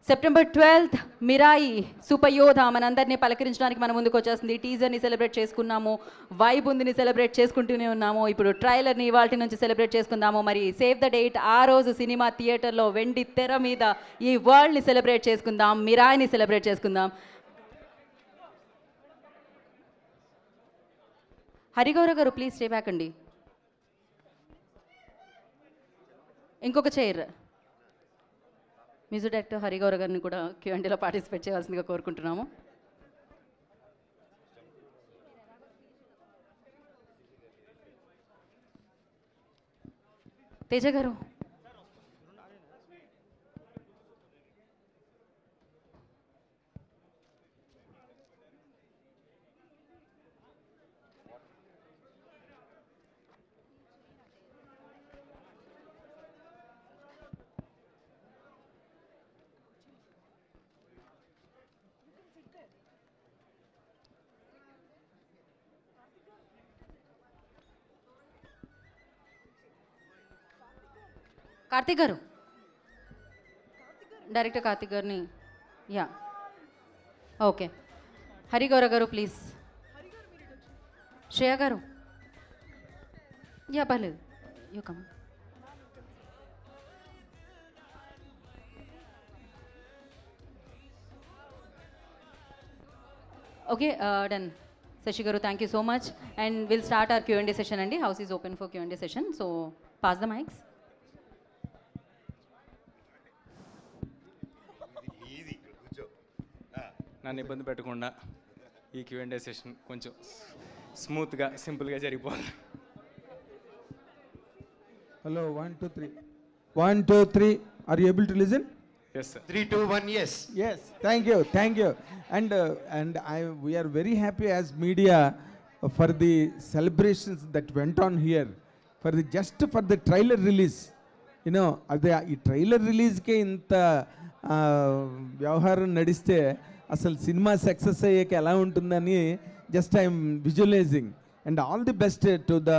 September 12th Mirai super యోధ మనందరినీ పలకరించడానికి మన ముందుకు వచ్చేస్తుంది. టీజర్ని సెలబ్రేట్ చేసుకున్నాము, వైబ్ ఉందిని సెలబ్రేట్ చేసుకుంటూనే ఉన్నాము. ఇప్పుడు ట్రైలర్ని ఇవాల్టి నుంచి సెలబ్రేట్ చేసుకుందాము. మరి సేవ్ ద డేట్, ఆ రోజు సినిమా థియేటర్లో వెండి తెర మీద ఈ వరల్డ్ని సెలబ్రేట్ చేసుకుందాం, మిరాయిని సెలబ్రేట్ చేసుకుందాం. హరిగౌర గారు ప్లీజ్ స్టే బ్యాక్ అండి. ఇంకొక చైర్. మ్యూజిక్ డైరెక్టర్ హరిగౌర గారిని కూడా Q&Aలో పార్టిసిపేట్ చేయాల్సిందిగా కోరుకుంటున్నాము. తేజ గారు కార్తిక్ గారు, డైరెక్టర్ కార్తిక్ గారిని, యా ఓకే. హరిగౌర గారు ప్లీజ్. శ్రేయ గారు, యా పర్లేదు, you come. Okay done. Shashi garu thank you so much and will start our Q&A session అండి. House is open for Q&A session, so pass the mics. నన్ను ఇబ్బంది పెట్టకుండా ఈ Q&A సెషన్ కొంచెం స్మూత్గా సింపుల్గా జరిగిపోవాలి. Hello, 1 2 3. 1 2 3. Are you able to listen? Yes sir. 3 2 1 yes. Yes. Thank you. And we are very happy as media for the celebrations that went on here, just for the trailer release. You know, ఈ trailer రిలీజ్కే ఇంత వ్యవహారం నడిస్తే అసలు cinema success అయ్యాక ఎలా ఉంటుందని just I'm visualising. And all the best to the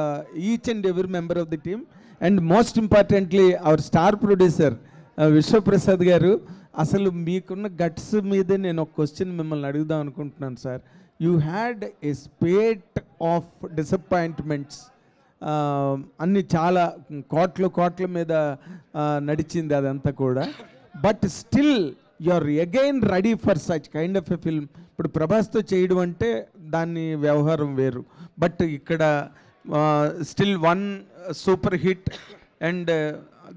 each and every member of the team and most importantly our star producer Vishwaprasad garu. అసలు మీకున్న గట్స్ మీదే నేను ఒక క్వశ్చన్ మిమ్మల్ని అడుగుదాం అనుకుంటున్నాను sir. You had a spate of disappointments, అన్ని చాలా కోట్ల మీద నడిచింది అదంతా కూడా. But still you are again ready for such kind of a film. ఇప్పుడు ప్రభాస్తో చేయడం అంటే దాని వ్యవహారం వేరు, బట్ ఇక్కడ still one super hit and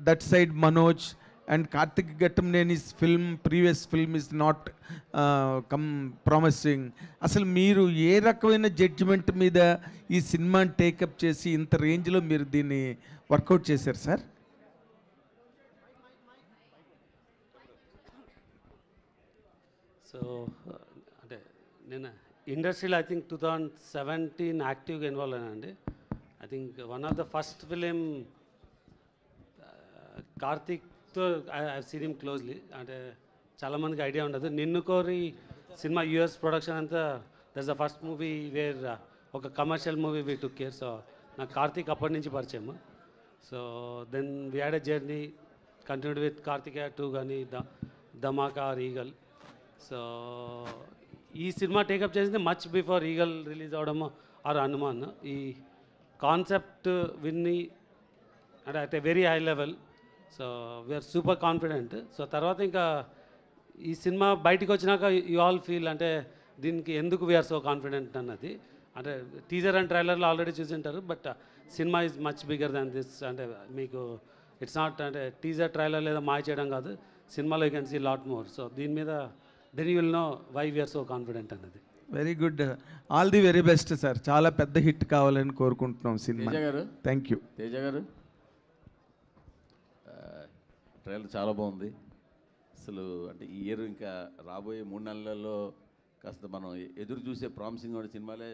that side Manoj and Karthik ఘట్టంనేని's film, previous film is not promising. అసలు మీరు ఏ రకమైన జడ్జిమెంట్ మీద ఈ సినిమాని టేకప్ చేసి ఇంత రేంజ్లో మీరు దీన్ని వర్కౌట్ చేశారు సార్? సో అంటే నేను ఇండస్ట్రీలో ఐ థింక్ 2017 యాక్టివ్గా ఇన్వాల్వ్ అయినండి. I think one of the first film కార్తిక్తో ఐ సీన్ హిమ్ క్లోజ్లీ. అంటే చాలామందికి ఐడియా ఉండదు, Ninnu Kori cinema US production అంతా that's the first movie where ఒక commercial movie we took care. So నాకు కార్తిక్ అప్పటి నుంచి పరిచయం. So then we had a journey continued with Karthikeya 2 కానీ ధమాకా ఆర్ ఈగల్. సో ఈ సినిమా టేకప్ చేసింది మచ్ బిఫోర్ ఈగల్ రిలీజ్ అవడము ఆర్ హనుమాన్. ఈ కాన్సెప్ట్ విన్ని అంటే at a very high level. So we're super confident. So తర్వాత ఇంకా ఈ సినిమా బయటికి వచ్చినాక యూ ఆల్ ఫీల్ అంటే దీనికి ఎందుకు వీఆర్ సో కాన్ఫిడెంట్ అన్నది. అంటే టీజర్ అండ్ ట్రైలర్లో ఆల్రెడీ చూసి ఉంటారు, but cinema is much bigger than this. అంటే మీకు ఇట్స్ నాట్ అంటే టీజర్ ట్రైలర్ లేదా మాయ చేయడం కాదు, సినిమాలో you can see lot more. So దీని మీద then you will know why we're so confident అన్నది. Very good, all the very best sir. చాలా పెద్ద హిట్ కావాలని కోరుకుంటున్నాం సినిమా. Thank you. తేజ గారు, ట్రైలర్ చాలా బాగుంది. అసలు అంటే ఈ ఇయర్ ఇంకా రాబోయే 3 నెలల్లో కాస్త మనం ఎదురు చూసే ప్రామిసింగ్ ఉన్న సినిమాలే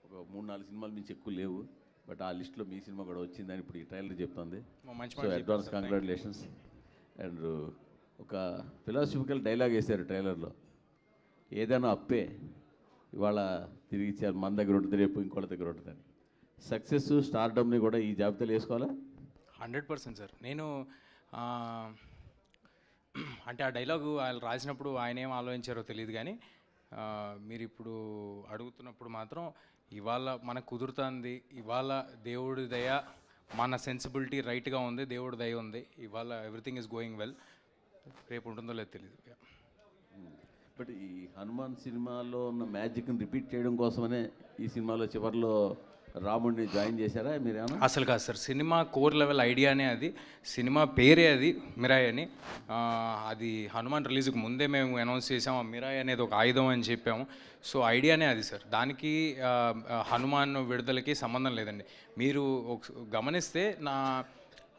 ఒక 3-4 సినిమాలు మించి ఎక్కువ లేవు. బట్ ఆ లిస్ట్లో మీ సినిమా కూడా వచ్చిందని ఇప్పుడు ఈ ట్రైలర్ చెప్తుంది. So advance congratulations. అండ్ ఒక ఫిలాసఫికల్ డైలాగ్ వేశారు ట్రైలర్లో, ఏదైనా అప్పే ఇవాళ తిరిగి ఇచ్చారు, మన దగ్గర ఉంటుంది రేపు ఇంకోళ్ళ దగ్గర ఉంటుందని. సక్సెస్ స్టార్డమ్ని కూడా ఈ జాబితాలో వేసుకోవాలా? 100% సార్. నేను అంటే ఆ డైలాగు వాళ్ళు రాసినప్పుడు ఆయన ఏం ఆలోచించారో తెలియదు కానీ మీరు ఇప్పుడు అడుగుతున్నప్పుడు మాత్రం ఇవాళ మనకు కుదురుతుంది, ఇవాళ దేవుడి దయ, మన సెన్సిబిలిటీ రైట్గా ఉంది, దేవుడి దయ ఉంది, ఇవాళ ఎవ్రీథింగ్ ఈజ్ గోయింగ్ వెల్. రేపు ఉంటుందో లేదో తెలియదు. బట్ ఈ హనుమాన్ సినిమాలో ఉన్న మ్యాజిక్ని రిపీట్ చేయడం కోసమనే ఈ సినిమాలో చివరిలో రాముడిని జాయిన్ చేశారా మీరేమన్నా? అసలు కాదు సార్, సినిమా కోర్ లెవెల్ ఐడియానే అది, సినిమా పేరే అది మిరాయ్ అని. అది హనుమాన్ రిలీజ్కి ముందే మేము అనౌన్స్ చేసాము, మిరాయ్ అనేది ఒక ఆయుధం అని చెప్పాము. సో ఐడియానే అది సార్, దానికి హనుమాన్ విడుదలకి సంబంధం లేదండి. మీరు గమనిస్తే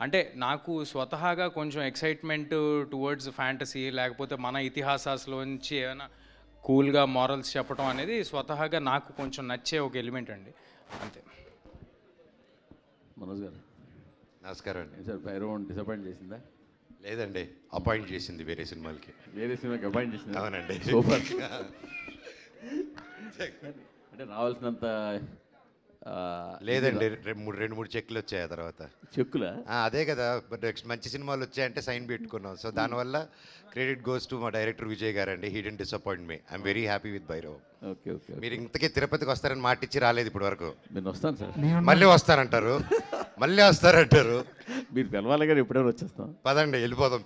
అంటే నాకు స్వతహాగా కొంచెం ఎక్సైట్మెంట్ టువర్డ్స్ ఫ్యాంటసీ, లేకపోతే మన ఇతిహాసాల్లోంచి ఏమైనా కూల్గా మారల్స్ చెప్పడం అనేది స్వతహాగా నాకు కొంచెం నచ్చే ఒక ఎలిమెంట్ అండి, అంతే. మనోజ్ గారు నమస్కారం అండి. సార్ భైరవం డిసప్పాయింట్ చేసిందా? లేదండి, అపాయింట్ చేసింది వేరే సినిమాలకి. వేరే సినిమాకి అపాయింట్ చేసింది? అవునండి. సూపర్. అంటే రావాల్సినంత లేదండి, రెండు మూడు చెక్లు వచ్చాయి ఆ తర్వాత. చెక్కులా? అదే కదా, నెక్స్ట్ మంచి సినిమాలు వచ్చాయంటే సైన్ పెట్టుకున్నాం. సో దానివల్ల క్రెడిట్ గోస్ టు మా డైరెక్టర్ విజయ్ గారు అండి. He didn't disappoint me. I'm very happy with Bhairav. Okay okay. మీరు ఇంతకీ తిరుపతికి వస్తారని మాటిచ్చి రాలేదు ఇప్పటి వరకు. నేను వస్తాను సార్. మళ్ళీ వస్తానంటారు, మళ్ళీ వస్తారంటారు. మీరు పిలవాలి గారు, ఎప్పుడైనా వచ్చేస్తాం. పదండి వెళ్ళిపోదాం.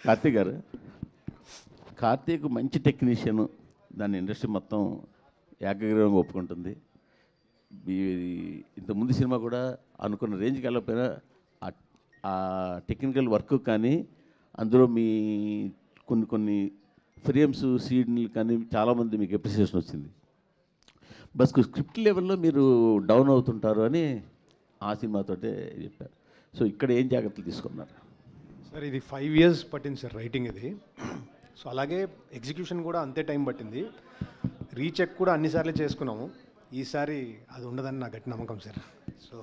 కార్తీక్ గారు, కార్తీక్ మంచి టెక్నీషియన్, దాన్ని ఇండస్ట్రీ మొత్తం ఏకగ్రీవంగా ఒప్పుకుంటుంది. ఇంతకుముందు సినిమా కూడా అనుకున్న రేంజ్కి వెళ్ళకపోయినా ఆ టెక్నికల్ వర్క్ కానీ, అందులో మీ కొన్ని ఫ్రేమ్స్ సీన్లు కానీ చాలామంది మీకు అప్రిసియేషన్ వచ్చింది. బస్ స్క్రిప్ట్ లెవెల్లో మీరు డౌన్ అవుతుంటారు అని ఆ సినిమాతోటే చెప్పారు. సో ఇక్కడ ఏం జాగ్రత్తలు తీసుకున్నారు సార్? ఇది 5 years పట్టింది సార్ రైటింగ్ ఇది. సో అలాగే ఎగ్జిక్యూషన్ కూడా అంతే టైం పట్టింది. రీచెక్ కూడా అన్నిసార్లు చేసుకున్నాము. ఈసారి అది ఉండదని నా గట్టి నమ్మకం సార్. సో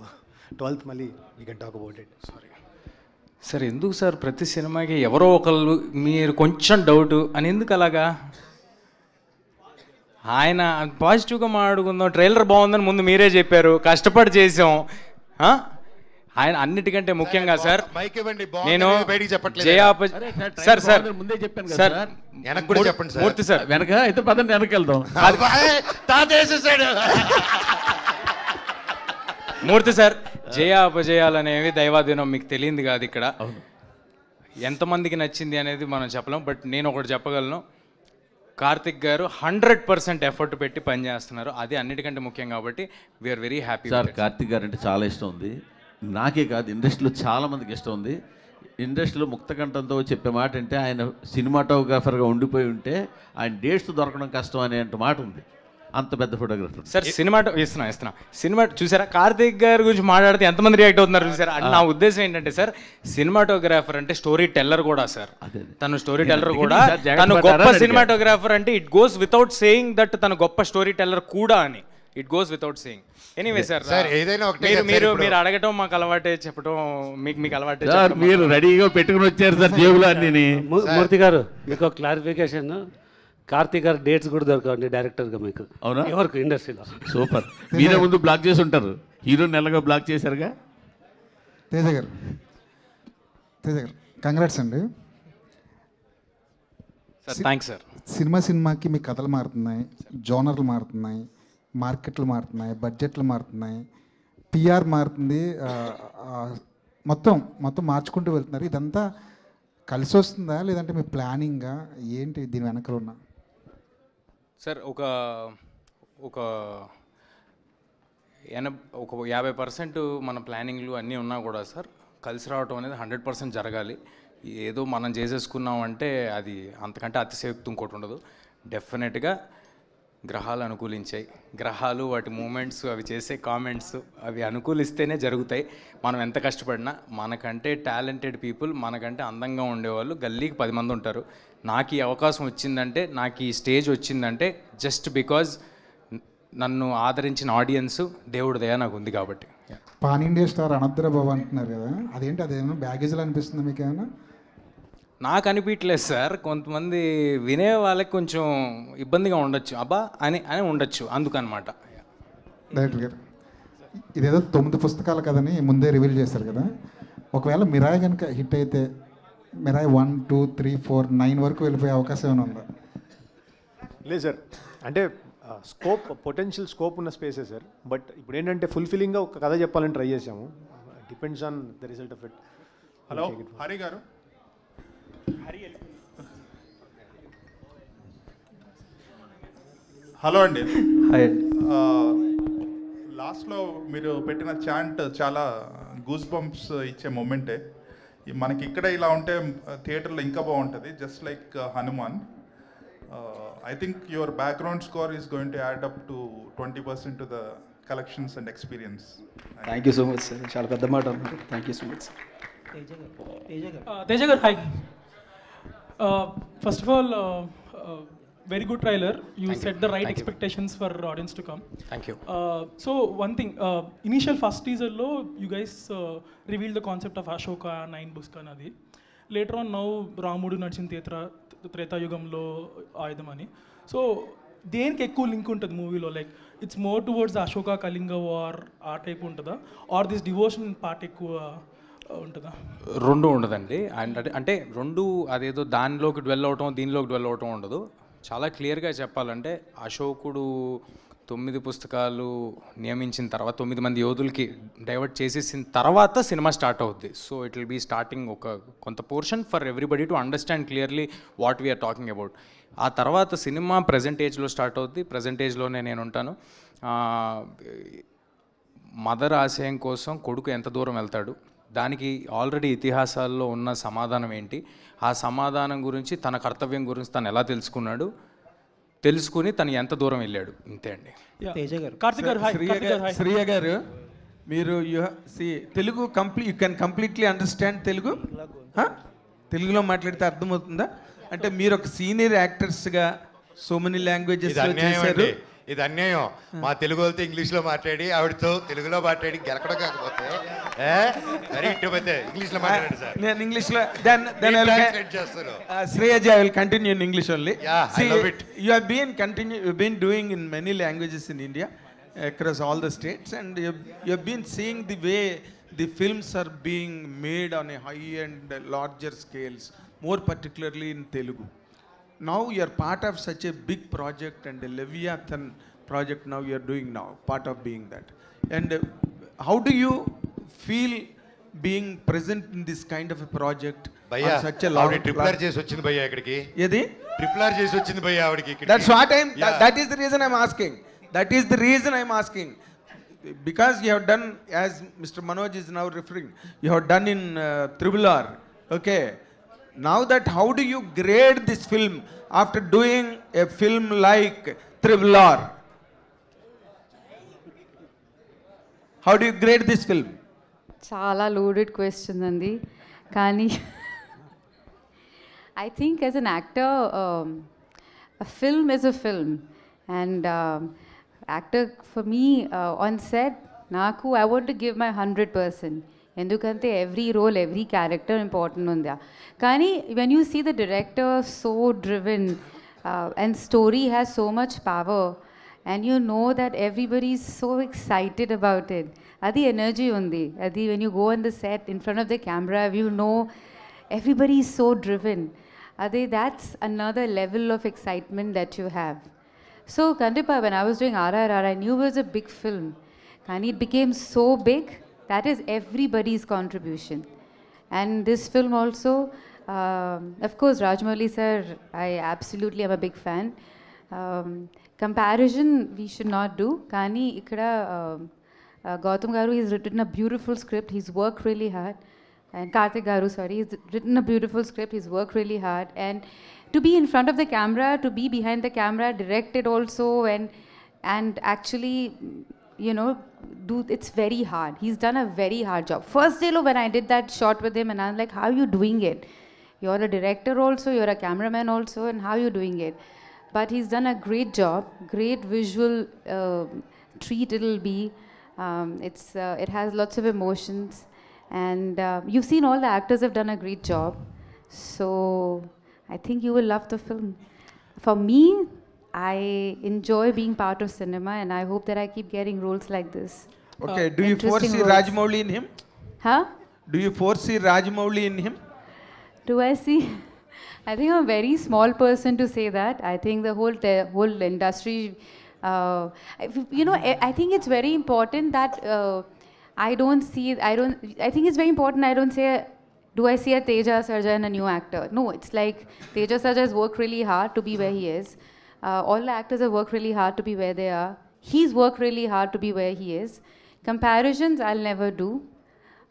12th మళ్ళీ we can talk about it. Sorry sir, ఎందుకు సార్ ప్రతి సినిమాకి ఎవరో ఒకళ్ళు మీరు కొంచెం డౌట్ అని ఎందుకు అలాగా? ఆయన పాజిటివ్గా మాట్లాడుకుందాం, ట్రైలర్ బాగుందని ముందు మీరే చెప్పారు, కష్టపడి చేసాం. ఆయన అన్నిటికంటే ముఖ్యంగా సార్, నేను సార్ సార్ ముందే చెప్పాను సార్, వెనక్కి కూడా చెప్పండి సార్. మూర్తి సార్ వెనక అయితే పదండి వెనక్కి వెళ్దాం. మూర్తి సార్, జయ అపజయాలు అనేవి దైవాధీనం, మీకు తెలియంది కాదు. ఇక్కడ ఎంతమందికి నచ్చింది అనేది మనం చెప్పలేం. బట్ నేను ఒకటి చెప్పగలను, కార్తిక్ గారు 100% ఎఫర్ట్ పెట్టి పనిచేస్తున్నారు, అది అన్నిటికంటే ముఖ్యం. కాబట్టి we're very happy. Sir Karthik garu అంటే చాలా ఇష్టం ఉంది, నాకే కాదు ఇండస్ట్రీలో చాలామందికి ఇష్టం ఉంది. ఇండస్ట్రీలో ముక్తకంఠంతో చెప్పే మాట అంటే, ఆయన సినిమాటోగ్రాఫర్గా ఉండిపోయి ఉంటే ఆయన డేట్స్ దొరకడం కష్టం అనే మాట ఉంది. అంత పెద్ద ఫోటోగ్రాఫర్ సార్. ఇస్తున్నా సినిమా చూసారా? కార్తిక్ గారి గురించి మాట్లాడితే ఎంతమంది రియాక్ట్ అవుతున్నారు చూసారా? నా ఉద్దేశం ఏంటంటే సార్, సినిమాటోగ్రాఫర్ అంటే స్టోరీ టెల్లర్ కూడా సార్. తను స్టోరీ టెల్లర్ కూడా, తను గొప్ప సినిమాటోగ్రాఫర్ అంటే it goes without saying that తను గొప్ప స్టోరీ టెల్లర్ కూడా అని. It goes without saying. Anyway sir, ఏదైనా మీరు అడగటం మాకు అలవాటే, చెప్పడం మీకు అలవాటే. మీరు రెడీగా పెట్టుకుని వచ్చారు సార్ జేబులో అన్ని. మూర్తి గారు, మీకు క్లారిఫికేషన్, కార్తీక్ గారు డేట్స్ కూడా దొరకండి డైరెక్టర్గా మీకు. అవునా? ఎవరికి ఇండస్ట్రీలో. సూపర్. మీరే ముందు బ్లాక్ చేసి ఉంటారు, హీరో నెలగా బ్లాక్ చేశారుగా. తేజ గారు కంగ్రాట్స్ అండి. Thanks sir. సినిమాకి మీ కథలు మారుతున్నాయి, జోనర్లు మారుతున్నాయి, మార్కెట్లు మారుతున్నాయి, బడ్జెట్లు మారుతున్నాయి, పిఆర్ మారుతుంది, మొత్తం మార్చుకుంటూ వెళ్తున్నారు. ఇదంతా కలిసి వస్తుందా లేదంటే మీ ప్లానింగా ఏంటి దీని వెనకాల ఉన్న? సార్ ఒక 50% మన ప్లానింగ్లు అన్నీ ఉన్నా కూడా సార్, కలిసి రావటం అనేది 100% జరగాలి. ఏదో మనం చేసేసుకున్నామంటే అది అంతకంటే అతిశయోక్తి ఇంకోటి ఉండదు. డెఫినెట్గా గ్రహాలు అనుకూలించాయి, గ్రహాలు వాటి మూమెంట్స్, అవి చేసే కామెంట్స్ అవి అనుకూలిస్తేనే జరుగుతాయి. మనం ఎంత కష్టపడినా, మనకంటే టాలెంటెడ్ పీపుల్, మనకంటే అందంగా ఉండేవాళ్ళు గల్లీకి 10 మంది ఉంటారు. నాకు ఈ అవకాశం వచ్చిందంటే, నాకు ఈ స్టేజ్ వచ్చిందంటే జస్ట్ బికాజ్ నన్ను ఆదరించిన ఆడియన్స్, దేవుడి దయ నాకు ఉంది కాబట్టి. పాన్ ఇండియా స్టార్ అనద్ర బాబు అంటున్నారు కదా, అదేంటి? అదేమో బ్యాగేజ్లో అనిపిస్తుంది మీకు ఏమైనా? నాకు అనిపించలేదు సార్, కొంతమంది వినే వాళ్ళకి కొంచెం ఇబ్బందిగా ఉండొచ్చు, అబ్బా అని ఉండొచ్చు, అందుకనమాట. డైరెక్టర్ గారు, ఇదేదో 9 పుస్తకాలు కదని ముందే రివీల్ చేశారు కదా, ఒకవేళ మిరాయ్ కనుక హిట్ అయితే మిరాయి 1, 2, 3, 4, 9 వరకు వెళ్ళిపోయే అవకాశం ఏమైనా ఉందా? లేదు సార్, అంటే పొటెన్షియల్ స్కోప్ ఉన్న స్పేసే సార్. బట్ ఇప్పుడు ఏంటంటే ఫుల్ఫిల్లింగ్గా ఒక కథ చెప్పాలని ట్రై చేసాము. Depends on the result of it. Hello Hari గారు. హలో అండి. హాయ్. లాస్ట్లో మీరు పెట్టిన చాంట్ చాలా గూస్ బంప్స్ ఇచ్చే మూమెంటే. మనకి ఇక్కడ ఇలా ఉంటే థియేటర్లో ఇంకా బాగుంటుంది. Just like Hanuman. I think your background score is going to add up to 20% to the collections and experience. Thank you so much sir. చాలా పెద్ద మాట అన్నారు. Thank you so much sir. Teja garu hi. First of all very good trailer. You set the right expectations for audience to come. Thank you. So one thing, initial first teaser lo you guys revealed the concept of Ashoka 9 Buska nadi. Later on now Ramudu నడిచిన త్రేతాయుగంలో ఆయుధం అని. So దేనికి ఎక్కువ link ఉంటుంది మూవీలో? Like it's more towards Ashoka Kalinga war ఆ type ఉంటుందా, ఆర్ దిస్ డివోషన్ పార్ట్ ఎక్కువ ఉంటుందా? రెండు ఉండదండి. అంటే రెండు అదేదో దానిలోకి డ్వెల్ అవటం దీనిలోకి డ్వెల్ అవటం ఉండదు. చాలా క్లియర్గా చెప్పాలంటే అశోకుడు 9 పుస్తకాలు నియమించిన తర్వాత 9 మంది యోధులకి డైవర్ట్ చేసేసిన తర్వాత సినిమా స్టార్ట్ అవుద్ది. So it will be starting ఒక కొంత portion for everybody to understand clearly what we're talking about. ఆ తర్వాత సినిమా ప్రజెంట్ ఏజ్లో స్టార్ట్ అవుద్ది. ప్రజెంట్ ఏజ్లోనే నేను ఉంటాను. మదర్ ఆశయం కోసం కొడుకు ఎంత దూరం వెళ్తాడు, దానికి ఆల్రెడీ ఇతిహాసాల్లో ఉన్న సమాధానం ఏంటి, ఆ సమాధానం గురించి తన కర్తవ్యం గురించి తను ఎలా తెలుసుకుని తను ఎంత దూరం వెళ్ళాడు, ఇంతే అండి. శ్రీయ గారు మీరు Telugu you can completely understand Telugu? తెలుగులో మాట్లాడితే అర్థమవుతుందా? అంటే మీరు ఒక సీనియర్ యాక్టర్స్గా సో మెనీ లాంగ్వేజెస్ చేశారు. ఇది అన్యాయం. మా తెలుగు వాళ్ళతో ఇంగ్లీష్లో మాట్లాడి ఆవిడతో తెలుగులో మాట్లాడి గెలకడం కాకపోతే ఇంగ్లీష్లో మాట్లాడండి సార్. నేను ఇంగ్లీష్లో Shreyaji I will continue in English only. You have been doing in many languages in India across all the states, and you have been seeing the way the films are being made on a high and larger scales, more particularly in Telugu. Now you are part of such a big project, and a Leviathan project now you are doing now, part of being that. And how do you feel being present in this kind of a project on such a long triple R chesi vachindi bhaiya ikkadiki? Edi triple R chesi vachindi bhaiya avidiki ikkadiki. That's what that is the reason I'm asking. That is the reason I'm asking. Because you have done, as Mr. Manoj is now referring, you have done in Triple R. Okay. Now that, how do you grade this film after doing a film like Triple R? How do you grade this film? చాలా loaded question అండి. కానీ I think as an actor, a film is a film. And actor for me on set naku I want to give my 100%. Endukante every role, every character important unda. Kani when you see the director so driven and story has so much power, and you know that everybody is so excited about it, adi energy undi. Adi when you go on the set in front of the camera, you know everybody is so driven. Adi that's another level of excitement that you have. So Kandipa, when I was doing RRR, I knew it was a big film. And it became so big, that is everybody's contribution. And this film also, of course, Rajamouli sir, I absolutely am a big fan. Comparison we should not do. Kani ikkada Gautam Garu, he's written a beautiful script, he's worked really hard. And Karthik Garu, sorry, he's written a beautiful script, he's worked really hard. And to be in front of the camera, to be behind the camera, directed also, and actually, you know, it's very hard. He's done a very hard job. First day when I did that shot with him, and I was like, how are you doing it? You're a director also, you're a cameraman also, and how are you doing it? But he's done a great job, great visual treat it'll be. It has lots of emotions, and you've seen all the actors have done a great job. So I think you will love the film. For me, I enjoy being part of cinema, and I hope that I keep getting roles like this. Okay, do you foresee Rajamouli in him? Huh? Do you foresee Rajamouli in him? Do I see? I think I'm a very small person to say that. I think the whole industry, I think it's very important that I think it's very important I don't say, do I see a Teja Sarja and a new actor? No, it's like Teja Sarja has worked really hard to be where he is. All the actors have worked really hard to be where they are. He's worked really hard to be where he is. Comparisons I'll never do.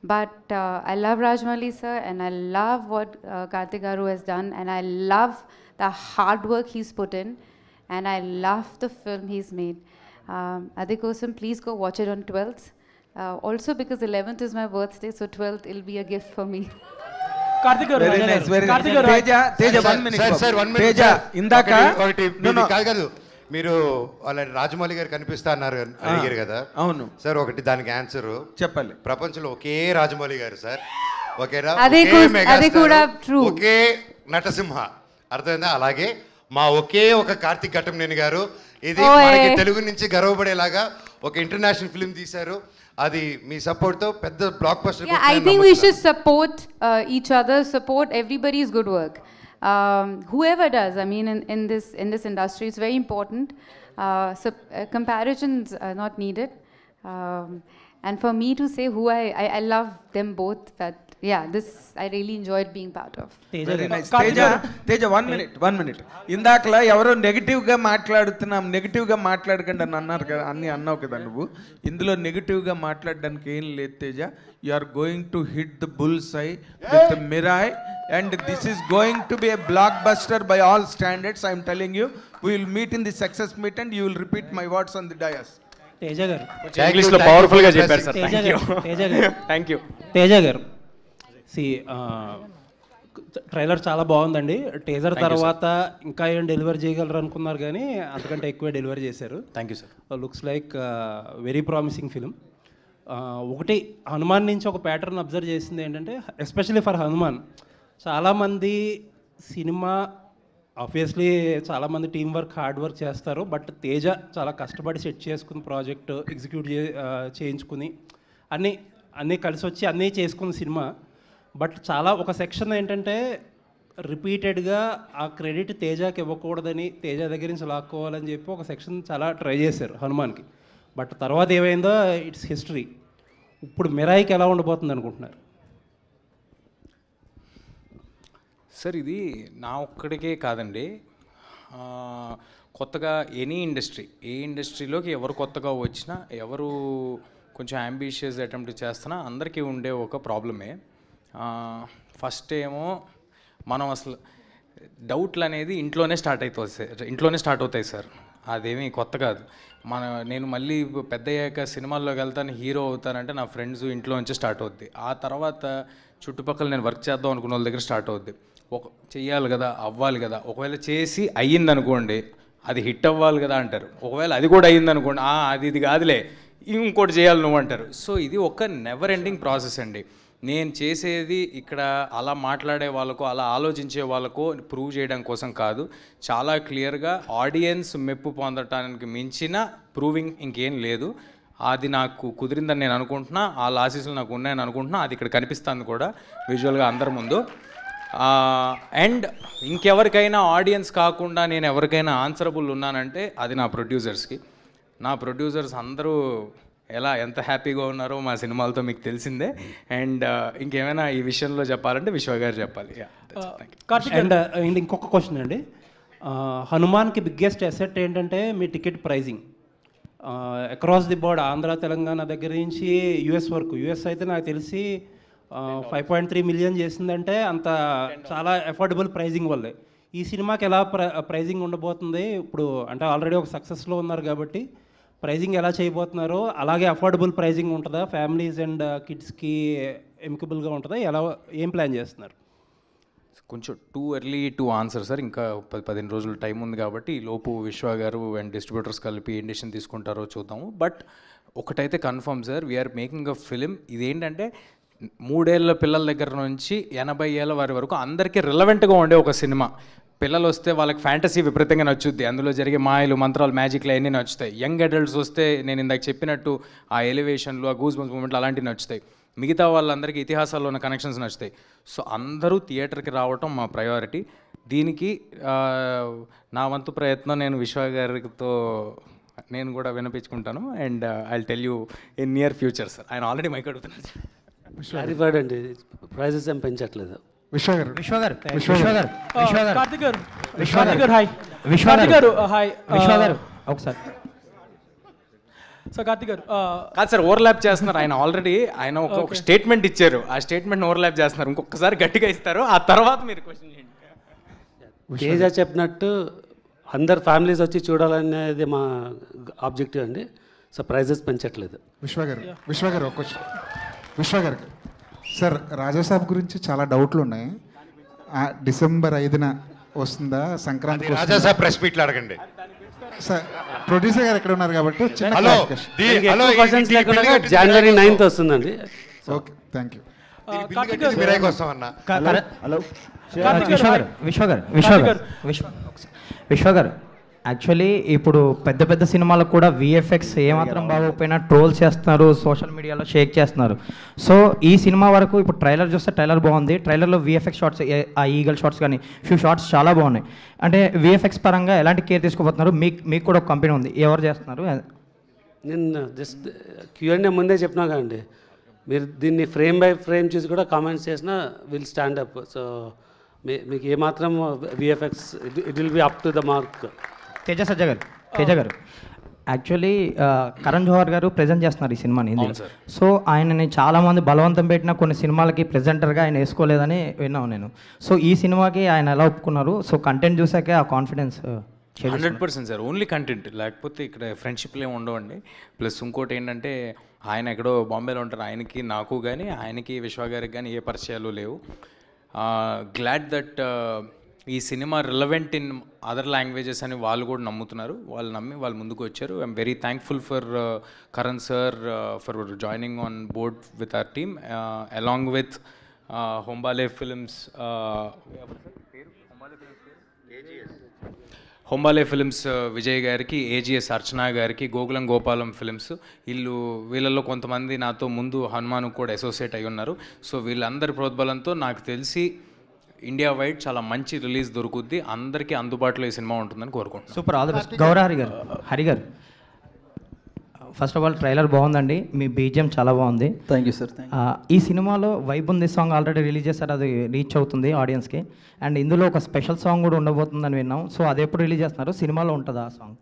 But I love Rajmouli sir, and I love what Karthik Garu has done, and I love the hard work he's put in, and I love the film he's made. Adikosam, please go watch it on 12th. Also because 11th is my birthday, so 12th will be a gift for me. Karthik Garu, Very nice, very nice. Karthik Garu, Teja, 1 minute. Sir 1 minute. Teja, ఇందాక కాదు మీరు వాళ్ళ రాజమౌళి గారు కనిపిస్తా అన్నారు అడిగారు కదా. అవును సార్, ఒకటి దానికి ఆన్సర్ చెప్పాలి. ప్రపంచంలో ఒకే రాజమౌళి గారు సార్, ఒకే నటసింహ, అర్థమైందా? అలాగే మా ఒకే ఒక కార్తిక్ ఘట్టంనేని గారు, ఇది మనకి తెలుగు నుంచి గర్వపడేలాగా ఒక ఇంటర్నేషనల్ ఫిల్మ్ తీశారు. అది మీ సపోర్ట్ తో పెద్ద block buster. I think we should support each other, support everybody's good work. Whoever does, I mean, in this industry, it's very important. Comparisons are not needed. And for me to say who I love them both. That I really enjoyed being part of. Very nice. Teja, 1 minute. ఇందాకలా ఎవరో నెగిటివ్గా మాట్లాడుతున్నాం, నెగిటివ్గా మాట్లాడకండి అని అన్నారు కదా, అన్నావు కదా నువ్వు. ఇందులో నెగిటివ్గా మాట్లాడడానికి ఏం లేదు Teja. You are going to hit the bull's eye with Mirai, and this is going to be a blockbuster by all standards. I am telling you, we will meet in the success meet and you will repeat my words on the dais. Teja గారు ఇంగ్లీష్లో పవర్ఫుల్గా చెప్పారు sir. Thank you Teja గారు. Trailer చాలా బాగుందండి. Teaser తర్వాత ఇంకా ఏం డెలివరీ చేయగలరు అనుకున్నారు, కానీ అంతకంటే ఎక్కువే డెలివరీ చేశారు. Thank you sir. Looks like very promising film. ఒకటి హనుమాన్ నుంచి ఒక ప్యాటర్న్ అబ్జర్వ్ చేసింది ఏంటంటే, ఎస్పెషల్లీ ఫర్ హనుమాన్, చాలామంది సినిమా ఆబ్వియస్లీ చాలామంది టీం వర్క్, హార్డ్ వర్క్ చేస్తారు. బట్ తేజ చాలా కష్టపడి సెట్ చేసుకుని ప్రాజెక్ట్ ఎగ్జిక్యూట్ చేయించుకుని అన్నీ కలిసి వచ్చి అన్నీ చేసుకున్న సినిమా. బట్ చాలా ఒక సెక్షన్ ఏంటంటే రిపీటెడ్గా ఆ క్రెడిట్ తేజకి ఇవ్వకూడదని, తేజ దగ్గర నుంచి లాక్కోవాలని చెప్పి ఒక సెక్షన్ చాలా ట్రై చేశారు హనుమాన్కి. బట్ తర్వాత ఏమైందో ఇట్స్ హిస్టరీ. ఇప్పుడు మిరాయికి ఎలా ఉండబోతుంది అనుకుంటున్నారు సార్? ఇది నా ఒక్కడికే కాదండి, కొత్తగా ఎనీ ఇండస్ట్రీ, ఏ ఇండస్ట్రీలోకి ఎవరు కొత్తగా వచ్చినా, ఎవరు కొంచెం అంబిషియస్ అటెంప్ట్ చేస్తున్నా అందరికీ ఉండే ఒక ప్రాబ్లమే. ఫస్ట్ ఏమో మనం అసలు డౌట్లు అనేది ఇంట్లోనే స్టార్ట్ అవుతాయి సార్. అదేమీ కొత్త కాదు. నేను మళ్ళీ పెద్ద అయ్యాక సినిమాల్లోకి వెళ్తాను, హీరో అవుతానంటే నా ఫ్రెండ్స్ ఇంట్లో నుంచి స్టార్ట్ అవుద్ది. ఆ తర్వాత చుట్టుపక్కల నేను వర్క్ చేద్దాం అనుకున్న వాళ్ళ దగ్గర స్టార్ట్ అవుద్ది. చెయ్యాలి కదా, అవ్వాలి కదా. ఒకవేళ చేసి అయ్యిందనుకోండి, అది హిట్ అవ్వాలి కదా అంటారు. ఒకవేళ అది కూడా అయ్యిందనుకోండి, ఇది కాదులే ఇంకోటి చేయాలి నువ్వు అంటారు. సో ఇది ఒక నెవర్ ఎండింగ్ ప్రాసెస్ అండి. నేను చేసేది ఇక్కడ అలా మాట్లాడే వాళ్ళకు, అలా ఆలోచించే వాళ్ళకు ప్రూవ్ చేయడం కోసం కాదు. చాలా క్లియర్గా ఆడియన్స్ మెప్పు పొందటానికి మించిన ప్రూవింగ్ ఇంకేం లేదు. అది నాకు కుదిరిందని నేను అనుకుంటున్నా, ఆ ఆశీస్సులు నాకు ఉన్నాయని అనుకుంటున్నా. అది ఇక్కడ కనిపిస్తుంది కూడా విజువల్గా అందరి ముందు. అండ్ ఇంకెవరికైనా ఆడియన్స్ కాకుండా నేను ఎవరికైనా ఆన్సరబుల్ ఉన్నానంటే అది నా ప్రొడ్యూసర్స్కి. నా ప్రొడ్యూసర్స్ అందరూ ఎంత హ్యాపీగా ఉన్నారో మా సినిమాలతో మీకు తెలిసిందే. అండ్ ఇంకేమైనా ఈ విషయంలో చెప్పాలంటే విశ్వ గారు చెప్పాలి. అండ్ ఇంకొక క్వశ్చన్ అండి, హనుమాన్కి బిగ్గెస్ట్ అసెట్ ఏంటంటే మీ ticket pricing. Across the board, Andhra Telangana దగ్గర నుంచి యుఎస్ వరకు. యుఎస్ అయితే నాకు తెలిసి 5.3 మిలియన్ చేసిందంటే అంత చాలా అఫోర్డబుల్ ప్రైజింగ్ వల్లే. ఈ సినిమాకి ఎలా ప్రైజింగ్ ఉండబోతుంది ఇప్పుడు? అంటే ఆల్రెడీ ఒక సక్సెస్లో ఉన్నారు కాబట్టి ప్రైజింగ్ ఎలా చేయబోతున్నారో అలాగే అఫోర్డబుల్ ప్రైజింగ్ ఉంటుందా? ఫ్యామిలీస్ అండ్ కిడ్స్కి ఎమికబుల్గా ఉంటుందా? ఏం ప్లాన్ చేస్తున్నారు? కొంచెం too early to answer sir. ఇంకా 15 రోజులు టైం ఉంది కాబట్టి ఈ లోపు విశ్వ గారు అండ్ డిస్ట్రిబ్యూటర్స్ కలిపి ఏం డెసిషన్ తీసుకుంటారో చూద్దాము. బట్ ఒకటైతే confirm sir, we're making a film. ఇదేంటంటే 3 ఏళ్ళ పిల్లల దగ్గర నుంచి 80 ఏళ్ళ వారి వరకు అందరికీ రిలవెంట్గా ఉండే ఒక సినిమా. పిల్లలు వస్తే వాళ్ళకి ఫ్యాంటసీ విపరీతంగా నచ్చుద్ది, అందులో జరిగే మాయలు మంత్రాలు మ్యాజిక్లు అవన్నీ నచ్చుతాయి. యంగ్ అడల్ట్స్ వస్తే నేను ఇందాక చెప్పినట్టు ఆ ఎలివేషన్లు ఆ గూస్ బంప్స్ మూమెంట్లు అలాంటివి నచ్చుతాయి. మిగతా వాళ్ళందరికీ ఇతిహాసాల్లో ఉన్న కనెక్షన్స్ నచ్చుతాయి. సో అందరూ థియేటర్కి రావటం మా ప్రయారిటీ. దీనికి నా వంతు ప్రయత్నం నేను విశ్వ గారితో నేను కూడా వినిపించుకుంటాను. And I tell you in near future sir. ఆయన ఆల్రెడీ మైక్ అడుగుతున్నారు. క్లారిఫైడ్ అండి, ప్రైజెస్ ఏం పెంచట్లేదు. ఒకసారి సో కార్తిక్ గారు కాదు సార్, ఓవర్లాప్ చేస్తున్నారు. ఆయన ఆల్రెడీ ఆయన ఒక స్టేట్మెంట్ ఇచ్చారు, ఆ స్టేట్మెంట్ ఓవర్లాప్ చేస్తున్నారు. ఇంకొకసారి గట్టిగా ఇస్తారు, ఆ తర్వాత మీరు క్వశ్చన్ చేయండి. తేజ చెప్పినట్టు అందరు ఫ్యామిలీస్ వచ్చి చూడాలనేది మా ఆబ్జెక్టివ్ అండి. సో ప్రైజెస్ పెంచట్లేదు. విశ్వ గారు ఒక క్వశ్చన్. విశ్వ గారికి సార్, రాజాసాబ్ గురించి చాలా డౌట్లు ఉన్నాయి. డిసెంబర్ 5న వస్తుందా, సంక్రాంతి? రాజాసాబ్ ప్రెస్ మీట్లు అడగండి సార్. ప్రొడ్యూసర్ గారు ఎక్కడ ఉన్నారు కాబట్టి జనవరి 9th వస్తుందండి. Okay, thank you. విశ్వ గారు యాక్చువల్లీ ఇప్పుడు పెద్ద పెద్ద సినిమాలకు కూడా విఎఫ్ఎక్స్ ఏమాత్రం బాగోకపోయినా ట్రోల్ చేస్తున్నారు, సోషల్ మీడియాలో షేక్ చేస్తున్నారు. సో ఈ సినిమా వరకు ఇప్పుడు ట్రైలర్ చూస్తే ట్రైలర్ బాగుంది, ట్రైలర్లో విఎఫ్ఎక్స్ షార్ట్స్, ఆ ఈగల్ షార్ట్స్ కానీ ఫ్యూ షార్ట్స్ చాలా బాగున్నాయి. అంటే విఎఫ్ఎక్స్ పరంగా ఎలాంటి కేర్ తీసుకోబోతున్నారు? మీకు కూడా ఒక కంపెనీ ఉంది, ఎవరు చేస్తున్నారు? నేను జస్ట్ Q&A ముందే చెప్పినా కదండి, మీరు దీన్ని ఫ్రేమ్ బై ఫ్రేమ్ చూసి కూడా కామెంట్స్ చేసినా విల్ స్టాండ్ అప్. సో మీకు ఏమాత్రం VFX it will be up to the mark. Teja గారు యాక్చువల్లీ కరణ్ జోహర్ గారు ప్రజెంట్ చేస్తున్నారు ఈ సినిమాని హిందీలో. సో ఆయనని చాలామంది బలవంతం పెట్టిన కొన్ని సినిమాలకి ప్రెజెంటర్గా ఆయన వేసుకోలేదని విన్నాను నేను. సో ఈ సినిమాకి ఆయన ఎలా ఒప్పుకున్నారు? సో కంటెంట్ చూసాకే ఆ కాన్ఫిడెన్స్. 100% సార్, ఓన్లీ కంటెంట్, లేకపోతే ఇక్కడ ఫ్రెండ్షిప్లు ఏమి ఉండవండి. ప్లస్ ఇంకోటి ఏంటంటే ఆయన ఎక్కడో బాంబేలో ఉంటారు, ఆయనకి నాకు కానీ ఆయనకి విశ్వ గారికి కానీ ఏ పరిచయాలు లేవు. గ్లాడ్ దట్ ఈ cinema relevant in other languages అని వాళ్ళు కూడా నమ్ముతున్నారు. వాళ్ళు నమ్మి వాళ్ళు ముందుకు వచ్చారు. I'm very thankful for Karan sir for joining on board with our team along with Hombale films, Hombale films Vijay గారికి, ఏజిఎస్ అర్చనా గారికి, గోకులం గోపాలం ఫిల్మ్స్. వీళ్ళల్లో కొంతమంది నాతో ముందు హనుమాన్ కూడా అసోసియేట్ అయి ఉన్నారు. సో వీళ్ళందరి ప్రోద్బలంతో నాకు తెలిసి ఇండియా వైడ్ చాలా మంచి రిలీజ్ దొరుకుద్ది, అందరికీ అందుబాటులో ఈ సినిమా ఉంటుందని కోరుకుంటున్నాను. Super, all the best. Hari గారు ఫస్ట్ ఆఫ్ ఆల్ ట్రైలర్ బాగుందండి, మీ బీజిఎం చాలా బాగుంది. Thank you sir. ఈ సినిమాలో వైబ్ ఉంది సాంగ్ ఆల్రెడీ రిలీజ్ చేస్తారు, అది రీచ్ అవుతుంది ఆడియన్స్కి. అండ్ ఇందులో ఒక స్పెషల్ సాంగ్ కూడా ఉండబోతుందని విన్నాం. సో అది ఎప్పుడు రిలీజ్ చేస్తున్నారు? సినిమాలో ఉంటుందా ఆ సాంగ్?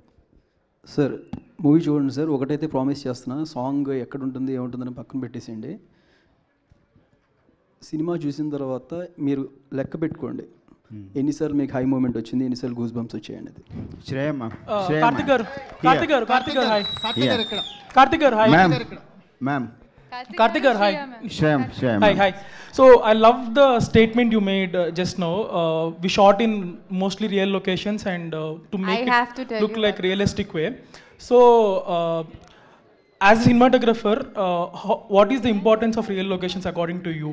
సార్ మూవీ చూడండి సార్, ఒకటైతే ప్రామిస్ చేస్తున్నా, సాంగ్ ఎక్కడ ఉంటుంది ఏముంటుందని పక్కన పెట్టేసేయండి. సినిమా చూసిన తర్వాత మీరు లెక్క పెట్టుకోండి ఎన్నిసార్లు మీకు హై మూమెంట్ వచ్చింది, ఎన్నిసార్లు గూస్ బంప్స్ వచ్చాయండి. So I love the statement you made just now. We shot in mostly real locations and to make it look like realistic way. So as a cinematographer, what is the importance of real locations according to you?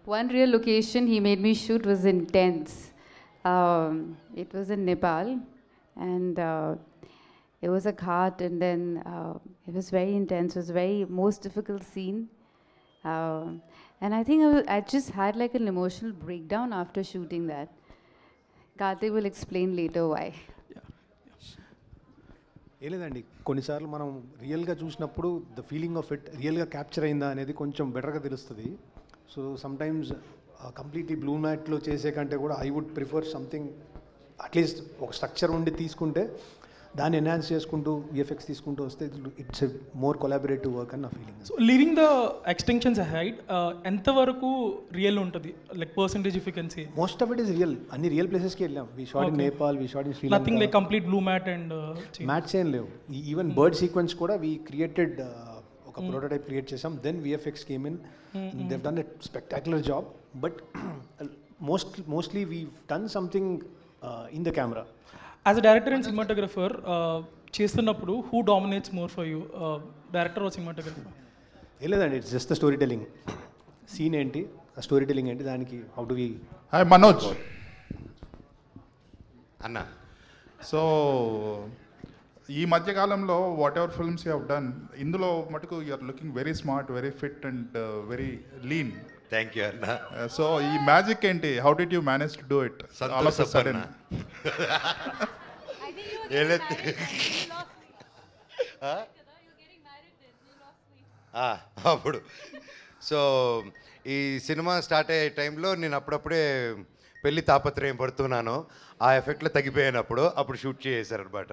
One real location he made me shoot was intense. It was in Nepal, and it was a ghat, and then it was very intense. It was very most difficult scene, and I think I just had like an emotional breakdown after shooting that. Karthik will explain later why. ఏం లేదండి, కొన్నిసార్లు మనం రియల్గా చూసినప్పుడు the feeling of it రియల్గా capture అయిందా అనేది కొంచెం బెటర్గా తెలుస్తుంది. సో సమ్టైమ్స్ కంప్లీట్లీ బ్లూ మ్యాట్లో చేసే కంటే కూడా I would prefer something at least ఒక స్ట్రక్చర్ ఉండి తీసుకుంటే దాన్ని ఎన్హాన్స్ చేసుకుంటూ విఎఫ్ఎక్స్ తీసుకుంటూ వస్తే it's a more collaborative work అని నా feeling. So leaving the extensions ahead, ఎంతవరకు రియల్ ఉంటుంది, like percentage if you can say? Most of it is real. అన్ని రియల్ ప్లేసెస్కి వెళ్ళాం. వి shot in Nepal, we shot in Sri Lanka. Nothing like complete blue matte and mattes ఏం లేవు. Even bird sequence కూడా we created ఒక prototype create చేసాం. Then VFX came in, they have done a spectacular job. But mostly we done something in the camera. As a director and cinematographer చేస్తున్నప్పుడు who dominates more for you, director or cinematographer? ఏం లేదండి, it's just the story telling. Scene ఏంటి, ఆ story telling ఏంటి, దానికి how do we. Hi Manoj అన్న. So ఈ మధ్యకాలంలో whatever films you have done, ఇందులో మటుకు you are looking very smart, very fit and very lean. Thank you అన్న. సో ఈ మ్యాజిక్ ఏంటి, how did you manage to do it all of a sudden? అప్పుడు so ఈ cinema start అయ్యే టైంలో నేను అప్పుడప్పుడే పెళ్లి తాపత్రయం పడుతున్నాను, ఆ ఎఫెక్ట్లో తగ్గిపోయాను. అప్పుడు షూట్ చేశారనమాట.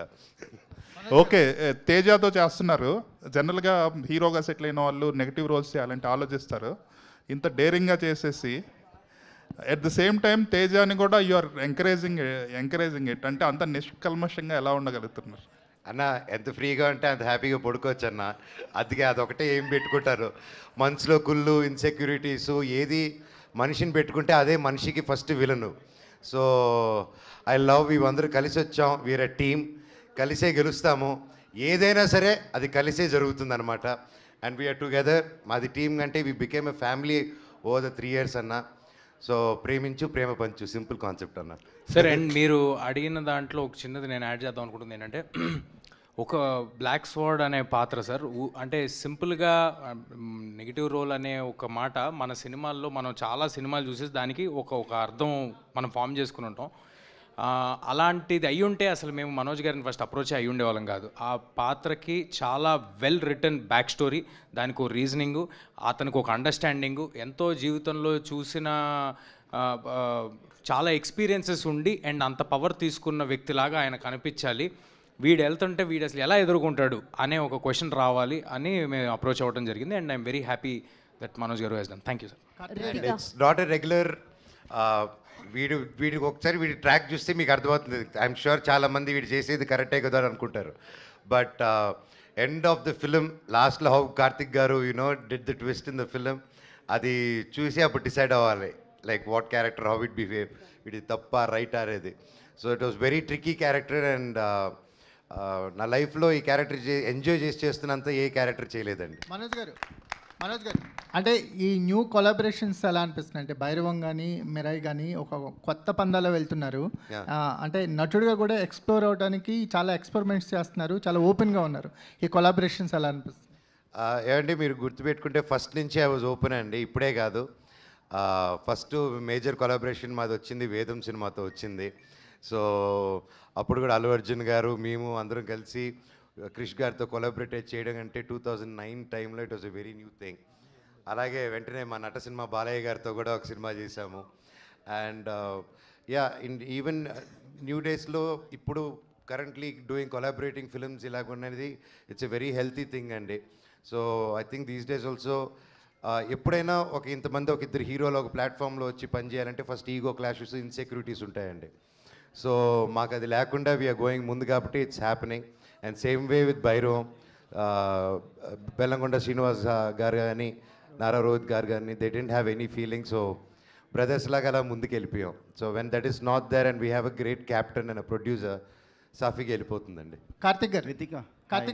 ఓకే, తేజాతో చేస్తున్నారు. జనరల్గా హీరోగా సెటిల్ అయిన వాళ్ళు నెగిటివ్ రోల్స్ చేయాలంటే ఆలోచిస్తారు. ఇంత డేరింగ్గా చేసేసి ఎట్ ద సేమ్ టైం తేజాని కూడా యు ఆర్ ఎంకరేజింగ్ ఇట్, అంటే అంత నిష్కల్మషంగా ఎలా ఉండగలుగుతున్నారు? అన్న ఎంత ఫ్రీగా ఉంటే అంత హ్యాపీగా పడుకోవచ్చు అన్న. అందుకే అదొకటే ఏం పెట్టుకుంటారు మనసులో, కుళ్ళు, ఇన్సెక్యూరిటీసు, ఏది మనిషిని పెట్టుకుంటే అదే మనిషికి first villain. So I love, ఇవందరూ కలిసి వచ్చాం, వీఆర్ ఎ టీమ్, కలిసే గెలుస్తాము, ఏదైనా సరే అది కలిసే జరుగుతుంది అనమాట. And we're together. మాది టీమ్ అంటే we became a family over the 3 years అన్న. సో ప్రేమించు ప్రేమ పంచు, సింపుల్ కాన్సెప్ట్ అన్న. సరే, అండ్ మీరు అడిగిన దాంట్లో ఒక చిన్నది నేను యాడ్ చేద్దాం అనుకుంటుంది ఏంటంటే, ఒక బ్లాక్ స్వార్డ్ అనే పాత్ర సార్, అంటే సింపుల్గా నెగిటివ్ రోల్ అనే ఒక మాట మన సినిమాల్లో మనం చాలా సినిమాలు చూసేసి దానికి ఒక అర్థం మనం ఫామ్ చేసుకుని ఉంటాం. అలాంటిది అయ్యి ఉంటే అసలు మేము మనోజ్ గారిని ఫస్ట్ అప్రోచ్ అయ్యి ఉండేవాళ్ళం కాదు. ఆ పాత్రకి చాలా వెల్ రిటర్న్ బ్యాక్ స్టోరీ, దానికి ఒక రీజనింగు, అతనికి ఒక అండర్స్టాండింగు, ఎంతో జీవితంలో చూసిన చాలా ఎక్స్పీరియన్సెస్ ఉండి అండ్ అంత పవర్ తీసుకున్న వ్యక్తిలాగా ఆయన కనిపించాలి. వీడు వెళ్తుంటే వీడు అసలు ఎలా ఎదుర్కొంటాడు అనే ఒక క్వశ్చన్ రావాలి అని మేము అప్రోచ్ అవ్వడం జరిగింది. And I'm very happy that Manoj garu he's done. Thank you sir. It's not a regular. వీడికి ఒకసారి వీడి ట్రాక్ చూస్తే మీకు అర్థమవుతుంది. ఐఎమ్ షూర్ చాలామంది వీడు చేసేది కరెక్టే కదా అని అనుకుంటారు. But end of the film లాస్ట్లో హౌ కార్తిక్ గారు did the twist in the film, అది చూసి అప్పుడు డిసైడ్ అవ్వాలి like what character, how it behave, ఇది తప్ప రైట్ అనేది. So it was very tricky character. And నా లైఫ్లో ఈ క్యారెక్టర్ ఎంజాయ్ చేస్తున్నంత ఏ క్యారెక్టర్ చేయలేదండి. మనోజ్ గారు అంటే ఈ న్యూ కొలాబరేషన్స్ ఎలా అనిపిస్తున్నాయి అంటే భైరవం కానీ మిరాయి కానీ ఒక కొత్త పందాలో వెళ్తున్నారు. అంటే నటుడిగా కూడా ఎక్స్ప్లోర్ అవడానికి చాలా ఎక్స్పెరిమెంట్స్ చేస్తున్నారు, చాలా ఓపెన్గా ఉన్నారు. ఈ కొలాబరేషన్స్ ఎలా అనిపిస్తుంది? ఏమండి, మీరు గుర్తుపెట్టుకుంటే ఫస్ట్ నుంచి ఐ వాజ్ ఓపెన్ అండి, ఇప్పుడే కాదు. ఫస్ట్ మేజర్ కొలాబరేషన్ మాది వచ్చింది వేదం సినిమాతో వచ్చింది. సో అప్పుడు కూడా అల్లు అర్జున్ గారు మేము అందరం కలిసి క్రిష్ గారితో కొలాబరేట్ చేయడం అంటే 2009 టైంలో it was a very new thing. అలాగే వెంటనే మా నట సినిమా బాలయ్య గారితో కూడా ఒక సినిమా చేశాము. అండ్ ఈవెన్ న్యూ డేస్లో ఇప్పుడు కరెంట్లీ డూయింగ్ కొలాబరేటింగ్ ఫిల్మ్స్ ఇలాగున్నది it's a very healthy thing అండి. So I think these days also ఎప్పుడైనా ఇంతమంది ఒక ఇద్దరు హీరోలు ఒక ప్లాట్ఫామ్లో వచ్చి పనిచేయాలంటే ఫస్ట్ ఈగో క్లాషెస్, ఇన్సెక్యూరిటీస్ ఉంటాయండి. సో మాకు అది లేకుండా వీఆర్ గోయింగ్ ముందు కాబట్టి it's happening. And same way with Bhairavam, Bellamkonda Srinivas garu కానీ నారా రోహిత్ గారు కానీ they didn't have any feeling. So brothers లాగా అలా ముందుకు వెళ్ళిపోయాం. So when that is not there and we have a great captain and a producer, సాఫీగా వెళ్ళిపోతుందండి. కార్తిక్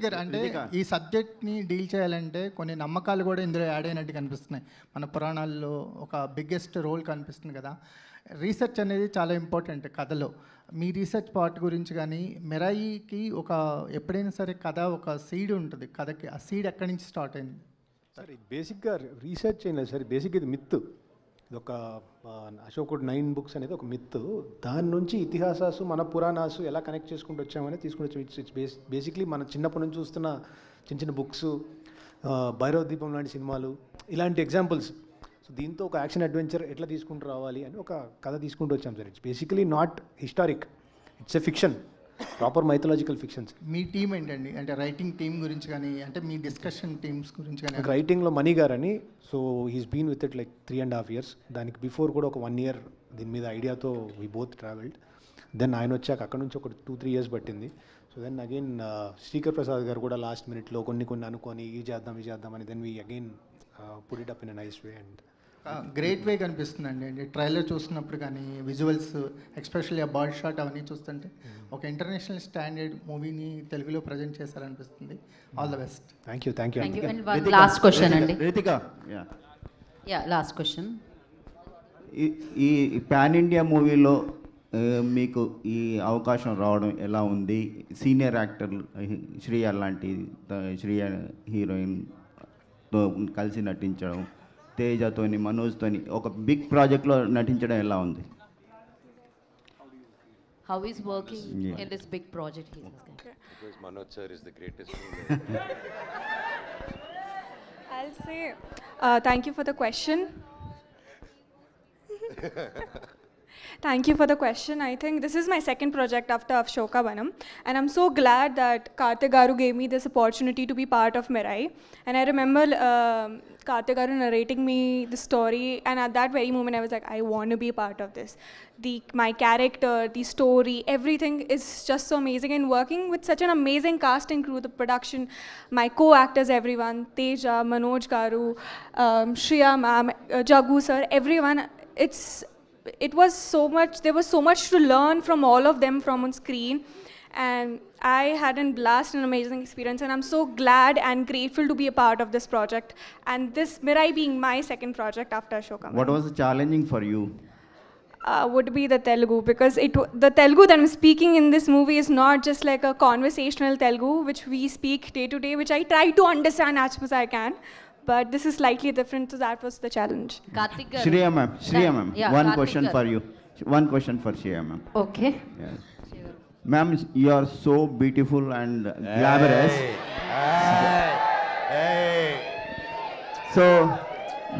గారు అంటే ఈ సబ్జెక్ట్ని డీల్ చేయాలంటే కొన్ని నమ్మకాలు కూడా ఇందులో యాడ్ అయినట్టు కనిపిస్తున్నాయి. మన పురాణాల్లో ఒక బిగ్గెస్ట్ రోల్ కనిపిస్తుంది కదా. రీసెర్చ్ అనేది చాలా ఇంపార్టెంట్ కథలో. మీ రీసెర్చ్ పార్ట్ గురించి కానీ మిరాయికి ఎప్పుడైనా సరే కథ ఒక సీడ్ ఉంటుంది కథకి, ఆ సీడ్ ఎక్కడి నుంచి స్టార్ట్ అయింది? సార్ బేసిక్గా రీసెర్చ్ ఏం లేదు సార్, బేసిక్గా ఇది మిత్. ఇది ఒక అశోకుడు 9 books అనేది ఒక మిత్. దాని నుంచి ఇతిహాసాలు మన పురాణాలు ఎలా కనెక్ట్ చేసుకుంటూ వచ్చామని తీసుకుంటూ వచ్చాము. ఇట్స్ బేసిక్లీ మన చిన్నప్పటి నుంచి చూస్తున్న చిన్న చిన్న బుక్స్, భైరవ దీపం లాంటి సినిమాలు, ఇలాంటి ఎగ్జాంపుల్స్. సో దీంతో ఒక యాక్షన్ అడ్వెంచర్ ఎట్లా తీసుకుంటూ రావాలి అని ఒక కథ తీసుకుంటూ వచ్చాం sir. It's basically not historic, it's a fiction, proper mythological fictions. Me team ఏంటండి, అంటే రైటింగ్ టీం గురించి కానీ, అంటే మీ డిస్కషన్ టీమ్స్ గురించి కానీ? రైటింగ్లో మణి గారని, so he's been with it like 3.5 years. దానికి బిఫోర్ కూడా ఒక 1 year దీని మీద ఐడియాతో వీ బోత్ ట్రావెల్డ్. దెన్ ఆయన వచ్చాక అక్కడ నుంచి ఒక 2-3 years పట్టింది. So then again Srikar Prasad garu కూడా లాస్ట్ మినిట్లో కొన్ని అనుకొని ఇది చేద్దామని then we again put it up in a nice way. And great way కనిపిస్తుందండి ట్రైలర్ చూస్తున్నప్పుడు కానీ విజువల్స్ ఎక్స్పెషల్లీ ఆ బాడీ షాట్ అవన్నీ చూస్తుంటే ఒక ఇంటర్నేషనల్ స్టాండర్డ్ మూవీని తెలుగులో ప్రజెంట్ చేశారనిపిస్తుంది. All the best. Thank you thank you. And one last question అండి. Ritika last question. ఈ పాన్ ఇండియా మూవీలో మీకు ఈ అవకాశం రావడం ఎలా ఉంది? సీనియర్ యాక్టర్ శ్రీయ లాంటి శ్రీయ హీరోయిన్తో కలిసి నటించడం, తేజతోని మనోజ్తోని ఒక బిగ్ ప్రాజెక్ట్లో నటించడం ఎలా ఉంది? How is working in this big project? Because Manoj sir is the greatest. I'll say thank you for the question. Thank you for the question. I think this is my second project after Ashoka Vanam, and I'm so glad that Karthik Garu gave me this opportunity to be part of Mirai. And I remember Karthik Garu narrating me the story, and at that very moment I was like, I want to be a part of this. My character, the story, everything is just so amazing, and working with such an amazing cast and crew, the production, my co-actors, everyone, Teja, Manoj Garu, Shriya ma'am, Jagu sir, everyone, it was so much, there was so much to learn from all of them from on screen, and I had a blast and amazing experience, and I'm so glad and grateful to be a part of this project, and this Mirai being my second project after Ashoka. What was challenging for you? Would be the Telugu, because the Telugu that I'm speaking in this movie is not just like a conversational Telugu which we speak day to day, which I try to understand as much as I can, but this is slightly different, so that was the challenge. Karthik garu. Shriya ma'am, Yeah, one Karthik question garu. for you. One question for Shriya ma'am. Okay. Yes. Ma'am, you are so beautiful and glamorous. So,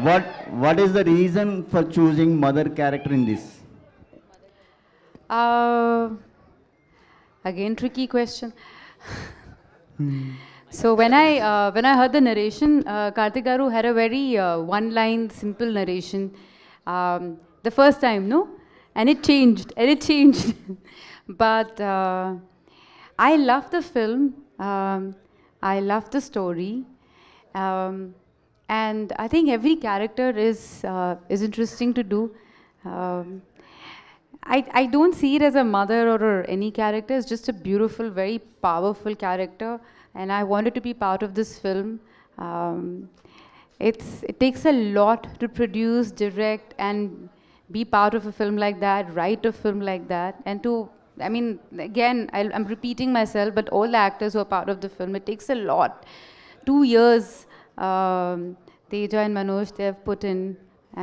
what is the reason for choosing mother character in this? Again, tricky question. So when I heard the narration, Karthik Garu had a very one-line, simple narration the first time, no? And it changed. But I love the film. I love the story. And I think every character is interesting to do. I don't see it as a mother or any character. It's just a beautiful, very powerful character. And I wanted to be part of this film. It takes a lot to produce, direct, and be part of a film like that, write a film like that. And I mean, again, I'm repeating myself, but all the actors who are part of the film, it takes a lot. 2 years, Teja and Manoj, they have put in.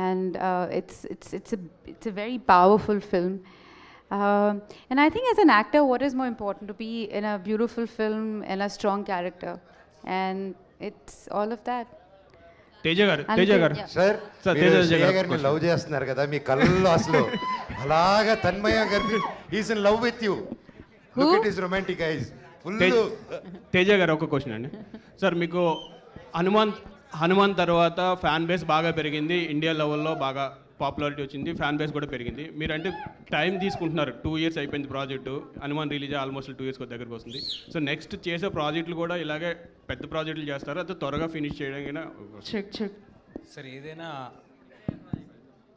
And it's a very powerful film. And I think as an actor, what is more important? To be in a beautiful film and a strong character. And it's all of that. Teja గారు sir Shriya గారిని love చేస్తున్నారు కదా, మీ కళ్ళల్లో అసలు అలాగా తన్మయ గారి he's in love with you. Look it is romantic ice full. Teja గారు ఒక క్వశ్చన్ అండి సార్, మీకు హనుమాన్ తర్వాత ఫ్యాన్ బేస్ బాగా పెరిగింది, ఇండియా లెవెల్లో బాగా పాపులారిటీ వచ్చింది, ఫ్యాన్ బేస్ కూడా పెరిగింది. మీరంటే టైం తీసుకుంటున్నారు, 2 years అయిపోయింది project, Hanuman release almost 2 years దగ్గరకు వస్తుంది. సో నెక్స్ట్ చేసే ప్రాజెక్టులు కూడా ఇలాగే పెద్ద ప్రాజెక్టులు చేస్తారు, అది త్వరగా ఫినిష్ చేయడం సార్ ఏదైనా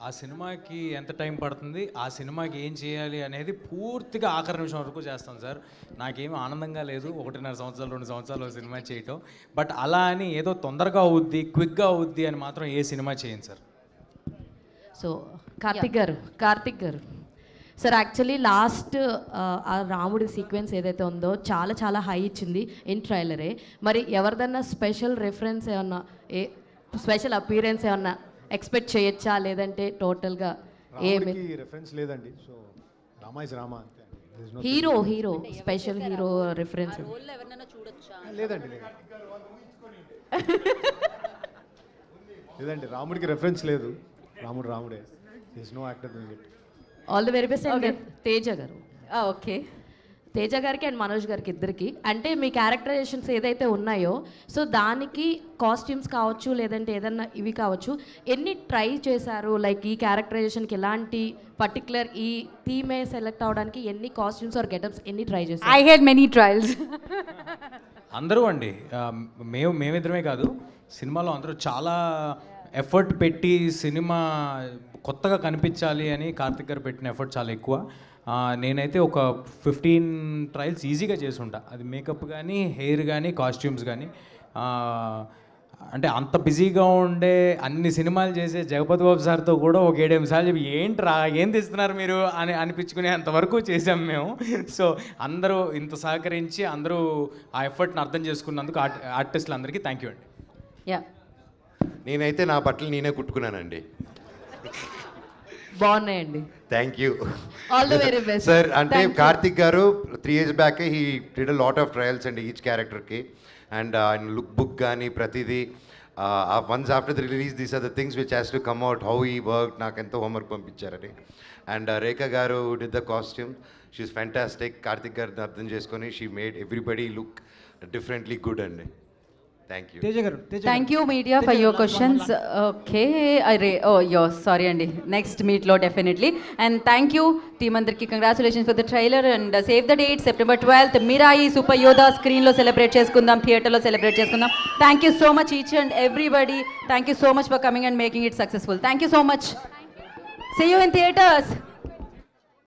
ఆ సినిమాకి ఎంత టైం పడుతుంది, ఆ సినిమాకి ఏం చేయాలి అనేది పూర్తిగా ఆఖరి నిమిషం వరకు చేస్తాం సార్. నాకేమీ ఆనందంగా లేదు 1.5 సంవత్సరాలు 2 సంవత్సరాలు సినిమా చేయటం. బట్ అలా అని ఏదో తొందరగా అవుద్ది, క్విక్గా అవుద్ది అని మాత్రం ఏ సినిమా చేయండి సార్. సో కార్తిక్ గారు సార్, యాక్చువల్లీ లాస్ట్ ఆ రాముడి సీక్వెన్స్ ఏదైతే ఉందో చాలా చాలా హై ఇచ్చింది ఇన్ ట్రైలరే. మరి ఎవరిదన్నా స్పెషల్ రెఫరెన్స్ ఏమన్నా, స్పెషల్ అపీరెన్స్ ఏమన్నా ఎక్స్పెక్ట్ చేయొచ్చా, లేదంటే టోటల్గా ఏమి రెఫరెన్స్ లేదండి? సో రామా ఇస్ రామా అంతే. హీరో స్పెషల్ హీరో రెఫరెన్స్ లేదండి. రాముడికి రెఫరెన్స్ లేదు, రాముడే. This no actor doing it. All the very best. And Teja garu, okay, Teja గారికి అండ్ మనోజ్ గారికి ఇద్దరికి, అంటే మీ క్యారెక్టరైజేషన్స్ ఏదైతే ఉన్నాయో, సో దానికి కాస్ట్యూమ్స్ కావచ్చు, లేదంటే ఏదన్నా ఇవి కావచ్చు, ఎన్ని ట్రై చేశారు? లైక్ ఈ క్యారెక్టరైజేషన్కి ఎలాంటి పర్టికులర్ ఈ థీమే సెలెక్ట్ అవడానికి ఎన్ని కాస్ట్యూమ్స్ ఆర్ గెటప్స్ ఎన్ని ట్రై చేశారు? I had many trials. అందరూ అండి, మేమిద్దరమే కాదు, సినిమాలో అందరూ చాలా ఎఫర్ట్ పెట్టి సినిమా కొత్తగా కనిపించాలి అని కార్తిక్ గారు పెట్టిన ఎఫర్ట్ చాలా ఎక్కువ. నేనైతే ఒక 15 ట్రయల్స్ ఈజీగా చేసి ఉంటా. అది మేకప్ కానీ, హెయిర్ కానీ, కాస్ట్యూమ్స్ కానీ. అంటే అంత బిజీగా ఉండే అన్ని సినిమాలు చేసే జగపతి బాబు సార్తో కూడా ఒక 7-8 సార్లు చెప్పి ఏంట్రా ఏం తీస్తున్నారు మీరు అని అనిపించుకునే అంతవరకు చేసాం మేము. సో అందరూ ఇంత సహకరించి అందరూ ఆ ఎఫర్ట్ని అర్థం చేసుకున్నందుకు ఆర్టిస్టులు అందరికీ థ్యాంక్ యూ అండి. యా, నేనైతే నా బట్టలు నేనే కుట్టుకున్నానండి. బాగున్నాయండి. Thank you. All the very best sir. అంటే Karthik garu 3 years back he did a lot of trials అండి ఈచ్ క్యారెక్టర్కి. అండ్ ఆయన లుక్ బుక్ కానీ ప్రతిదీ once after the release these are the things which has to come out how ఈ work. నాకు ఎంతో homework పంపించారని. And Rekha garu did the costume. She's fantastic. Karthik గారిని అర్థం చేసుకొని she made everybody look differently good అండి. Thank you. Thank you media for your questions. Okay, అరే sorry అండి, నెక్స్ట్ మీట్లో definitely. And thank you team అందరికి. Congratulations for the trailer and save the date September 12th Mirai super Yodha స్క్రీన్లో celebrate చేసుకుందాం, థియేటర్లో celebrate చేసుకుందాం. Thank you so much each and everybody. Thank you so much for coming and making it successful. Thank you so much. See you in theatres.